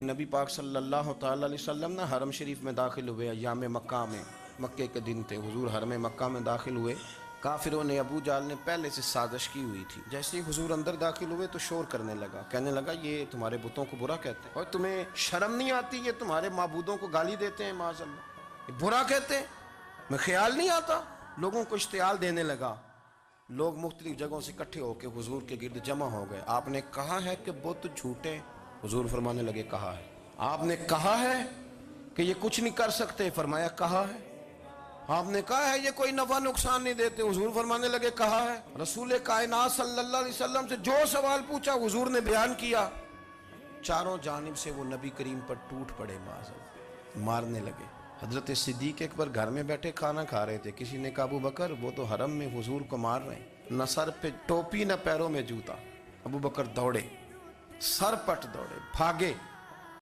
نبی پاک صلی اللہ تعالی علیہ وسلم نا حرم شریف میں داخل ہوئے ایام مکہ میں، مکے کے دن تھے، حضور حرم مکہ میں داخل ہوئے۔ کافروں نے، ابو جہل نے پہلے سے سازش کی ہوئی تھی۔ جیسے ہی حضور اندر داخل ہوئے تو شور کرنے لگا، کہنے لگا یہ تمہارے بتوں کو برا کہتے ہیں، اور تمہیں شرم نہیں آتی؟ یہ تمہارے معبودوں کو گالی دیتے ہیں، معاذ اللہ، یہ برا کہتے ہیں، میں خیال نہیں آتا؟ لوگوں کو اشتعال دینے لگا۔ لوگ مختلف جگہوں سے اکٹھے ہو کے حضور کے گرد جمع ہو گئے۔ آپ نے کہا ہے کہ بت جھوٹے؟ حضور فرمانے لگے کہا ہے۔ آپ نے کہا ہے کہ یہ کچھ نہیں کر سکتے؟ فرمایا کہا ہے۔ آپ نے کہا ہے یہ کوئی نفع نقصان نہیں دیتے؟ حضور فرمانے لگے کہا ہے۔ رسول کائنات صلی اللہ علیہ وسلم سے جو سوال پوچھا حضور نے بیان کیا۔ چاروں جانب سے وہ نبی کریم پر ٹوٹ پڑے، معاذ اللہ، مارنے لگے۔ حضرت صدیق اکبر گھر میں بیٹھے کھانا کھا رہے تھے، کسی نے کہا ابو بکر وہ تو حرم میں حضور کو مار رہے ہیں، نہ سر پہ ٹوپی نہ پیروں میں جوتا۔ ابو بکر دوڑے، سر پٹ دوڑے، بھاگے۔